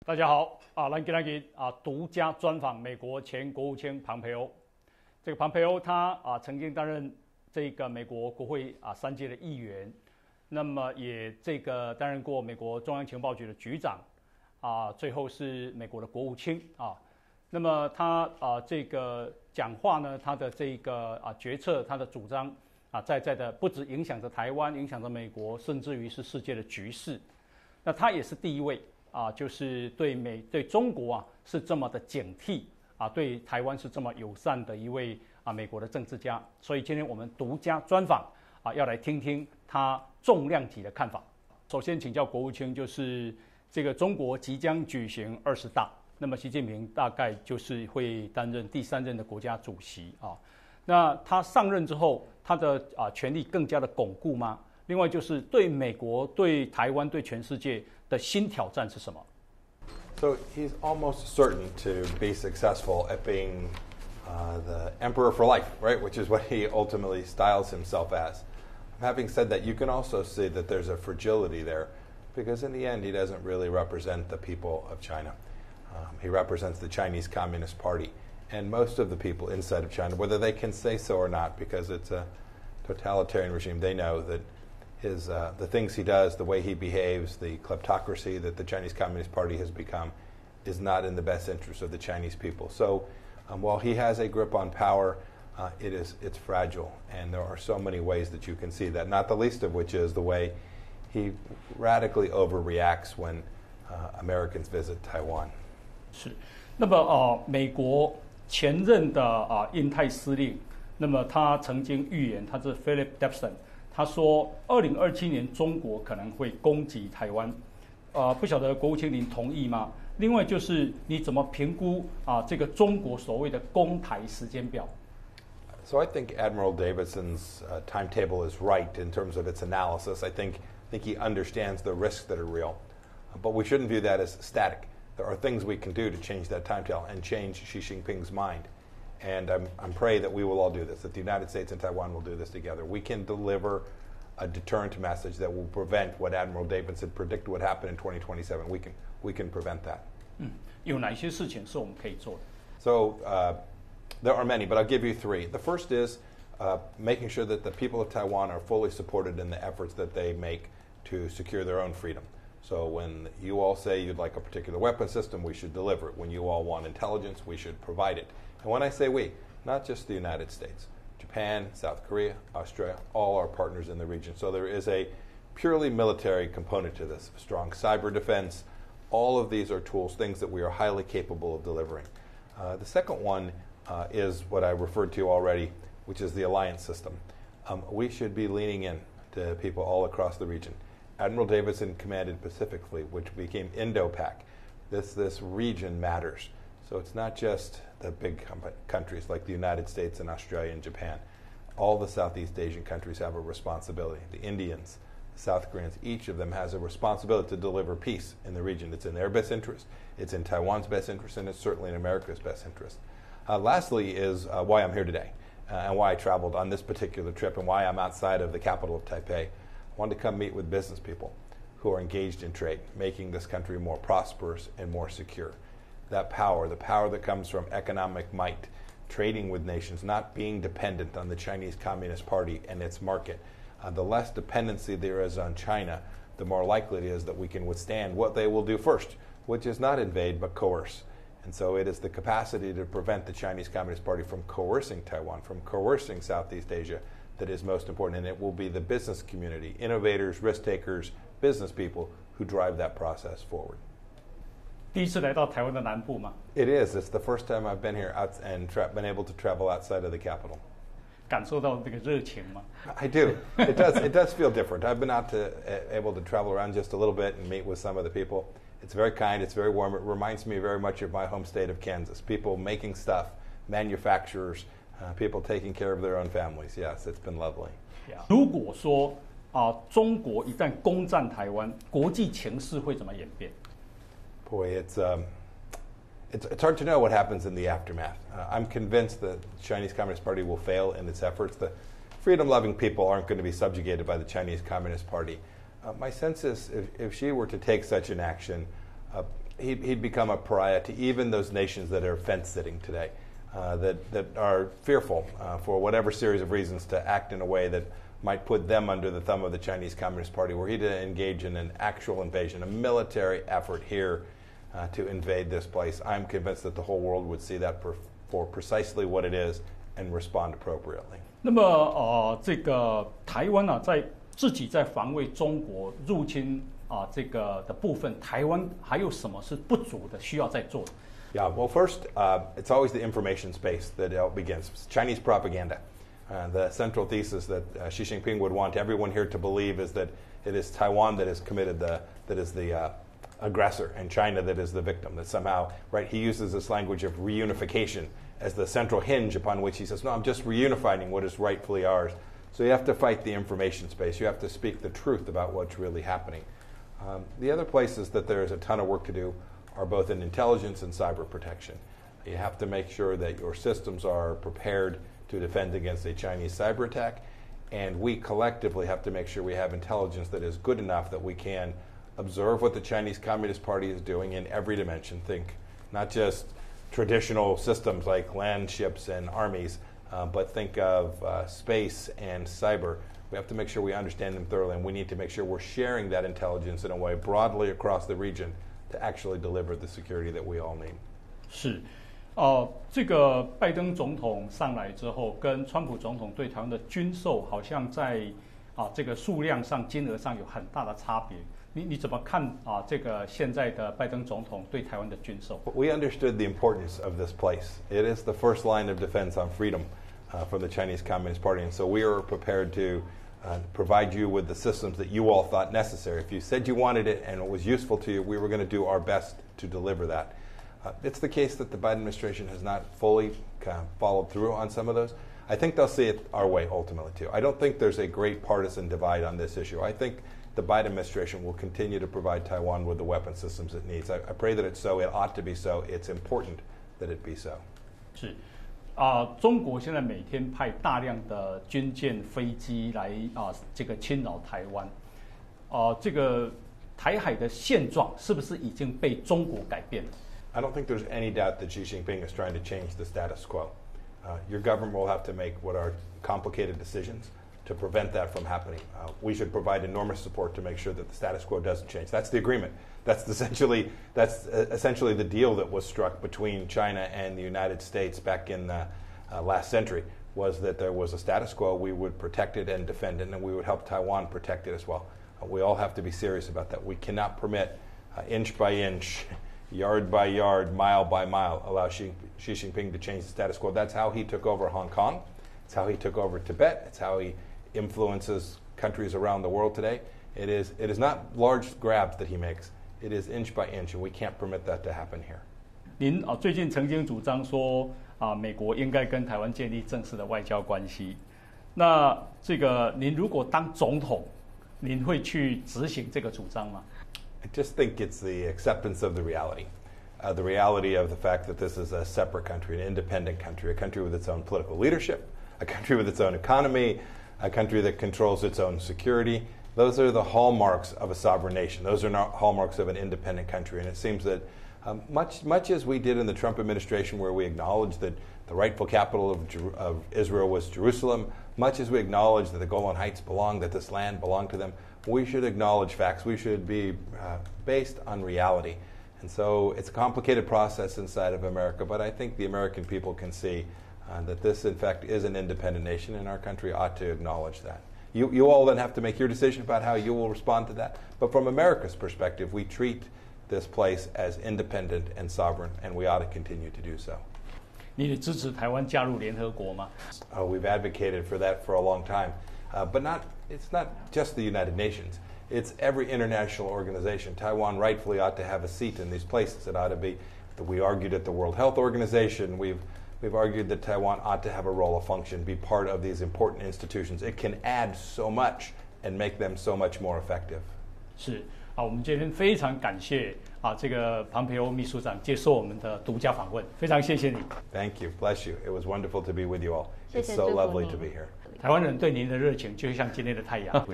大家好咱今天独家专访美国前国务卿庞培欧。这个庞培欧他曾经担任这个美国国会3届的议员，那么也担任过美国中央情报局的局长最后是美国的国务卿那么他这个讲话呢，他的这个决策，他的主张在的不止影响着台湾，影响着美国，甚至于是世界的局势。那他也是第一位就是对中国是这么的警惕对台湾是这么友善的一位美国的政治家。所以今天我们独家专访要来听听他重量级的看法。首先请教国务卿，就是这个中国即将举行20大，那么习近平大概就是会担任第3任的国家主席那他上任之后，他的权力更加的巩固吗？另外就是对美国、对台湾、对全世界的新挑战是什么？ So he's almost certain to be successful at being the emperor for life, right? Which is what he ultimately styles himself as. Having said that, you can also see that there's a fragility there, because in the end, he doesn't really represent the people of China. He represents the Chinese Communist Party, and most of the people inside of China, whether they can say so or not, because it's a totalitarian regime, they know that the things he does, the way he behaves, the kleptocracy that the Chinese Communist Party has become is not in the best interest of the Chinese people. So while he has a grip on power, it's fragile, and there are so many ways that you can see that, not the least of which is the way he radically overreacts when Americans visit Taiwan. 是，那么美国前任的印太司令，那么他曾经预言，他是 Philip Debson。他说，2027年中国可能会攻击台湾，不晓得国务卿您同意吗？另外就是你怎么评估这个中国所谓的攻台时间表 ？So I think Admiral Davidson's timetable is right in terms of its analysis. I think he understands the risks that are real, but we shouldn't view that as static. There are things we can do to change that timetable and change Xi Jinping's mind. And I'm praying that we will all do this, that the United States and Taiwan will do this together. We can deliver a deterrent message that will prevent what Admiral Davidson predicted would happen in 2027. We can prevent that. 有哪些事情是我们可以做的 So there are many, but I'll give you 3. The first is making sure that the people of Taiwan are fully supported in the efforts that they make to secure their own freedom. So when you all say you'd like a particular weapon system, we should deliver it. When you all want intelligence, we should provide it. And when I say we, not just the United States, Japan, South Korea, Australia, all our partners in the region. So there is a purely military component to this, strong cyber defense. All of these are tools, things that we are highly capable of delivering. The second one is what I referred to already, which is the alliance system. We should be leaning in to people all across the region. Admiral Davidson commanded Pacific Fleet, which became Indo-Pac. This region matters. So it's not just the big countries like the United States and Australia and Japan. All the Southeast Asian countries have a responsibility. The Indians, the South Koreans, each of them has a responsibility to deliver peace in the region. It's in their best interest, it's in Taiwan's best interest, and it's certainly in America's best interest. Lastly is why I'm here today and why I traveled on this particular trip and why I'm outside of the capital of Taipei. I wanted to come meet with business people who are engaged in trade, making this country more prosperous and more secure. That power, the power that comes from economic might, trading with nations, not being dependent on the Chinese Communist Party and its market. The less dependency there is on China, the more likely it is that we can withstand what they will do first, which is not invade but coerce. And so it is the capacity to prevent the Chinese Communist Party from coercing Taiwan, from coercing Southeast Asia, that is most important. And it will be the business community, innovators, risk takers, business people who drive that process forward. 第一次来到台湾的南部吗？ It is. It's the first time I've been here and been able to travel outside of the capital. 感受到这个热情吗？ I do. It does feel different. I've been able to travel around just a little bit and meet with some of the people. It's very kind. It's very warm. It reminds me very much of my home state of Kansas. People making stuff, manufacturers, people taking care of their own families. Yes, it's been lovely. 如果说中国一旦攻占台湾，国际情势会怎么演变？ Boy, it's hard to know what happens in the aftermath. I'm convinced the Chinese Communist Party will fail in its efforts. The freedom-loving people aren't going to be subjugated by the Chinese Communist Party. My sense is if she were to take such an action, he'd become a pariah to even those nations that are fence-sitting today, that are fearful for whatever series of reasons to act in a way that might put them under the thumb of the Chinese Communist Party, were he to engage in an actual invasion, a military effort here to invade this place. I'm convinced that the whole world would see that for precisely what it is and respond appropriately. 那么这个台湾啊，在自己在防卫中国入侵这个的部分，台湾还有什么是不足的，需要再做的？ Yeah, well, first, it's always the information space that it begins. Chinese propaganda. The central thesis that Xi Jinping would want everyone here to believe is that it is Taiwan that is committed that is the aggressor and China that is the victim. That somehow, right? He uses this language of reunification as the central hinge upon which he says, no, I'm just reunifying what is rightfully ours. So you have to fight the information space. You have to speak the truth about what's really happening. The other places that there is a ton of work to do are both in intelligence and cyber protection. You have to make sure that your systems are prepared to defend against a Chinese cyber attack, and we collectively have to make sure we have intelligence that is good enough that we can observe what the Chinese Communist Party is doing in every dimension. Think not just traditional systems like land ships and armies, but think of space and cyber. We have to make sure we understand them thoroughly, and we need to make sure we're sharing that intelligence in a way broadly across the region to actually deliver the security that we all need. 是，这个拜登总统上来之后，跟川普总统对台湾的军售，好像在这个数量上、金额上有很大的差别。你怎么看这个现在的拜登总统对台湾的军售 We understood the importance of this place. It is the first line of defense on freedom from the Chinese Communist Party, and so we are prepared to provide you with the systems that you all thought necessary. If you said you wanted it and it was useful to you, we were going to do our best to deliver that. It's the case that the Biden administration has not fully followed through on some of those. I think they'll see it our way ultimately too. I don't think there's a great partisan divide on this issue. I think the Biden administration will continue to provide Taiwan with the weapon systems it needs. I pray that it's so. It ought to be so. It's important that it be so. 是，中国现在每天派大量的军舰、飞机来这个侵扰台湾，这个台海的现状是不是已经被中国改变了？ I don't think there's any doubt that Xi Jinping is trying to change the status quo. Your government will have to make what are complicated decisions to prevent that from happening. We should provide enormous support to make sure that the status quo doesn't change. That's the agreement. That's essentially the deal that was struck between China and the United States back in the last century, was that there was a status quo, we would protect it and defend it, and we would help Taiwan protect it as well. We all have to be serious about that. We cannot permit inch by inch, yard by yard, mile by mile, allow Xi Jinping to change the status quo. That's how he took over Hong Kong. It's how he took over Tibet. It's how he influences countries around the world today. It is not large grabs that he makes. It is inch by inch, and we can't permit that to happen here. 您最近曾经主张说美国应该跟台湾建立正式的外交关系。那这个您如果当总统，您会去执行这个主张吗？ I just think it's the acceptance of the reality of the fact that this is a separate country, an independent country, a country with its own political leadership, a country with its own economy, a country that controls its own security. Those are the hallmarks of a sovereign nation. Those are not hallmarks of an independent country. And it seems that much as we did in the Trump administration, where we acknowledged that the rightful capital of Israel was Jerusalem, much as we acknowledged that the Golan Heights belonged, that this land belonged to them, we should acknowledge facts. We should be based on reality. And so it's a complicated process inside of America, but I think the American people can see that this, in fact, is an independent nation, and our country ought to acknowledge that. You all then have to make your decision about how you will respond to that. But from America's perspective, we treat this place as independent and sovereign, and we ought to continue to do so. 你支持台湾加入联合国吗？ We've advocated for that for a long time, but it's not just the United Nations. It's every international organization. Taiwan rightfully ought to have a seat in these places. It ought to be. We argued at the World Health Organization. We've argued that Taiwan ought to have a role, a function, be part of these important institutions. It can add so much and make them so much more effective. 是我们今天非常感谢这个庞培欧秘书长接受我们的独家访问，非常谢谢你。Thank you, bless you. It was wonderful to be with you all. It's so lovely to be here. 台湾人对您的热情就像今天的太阳。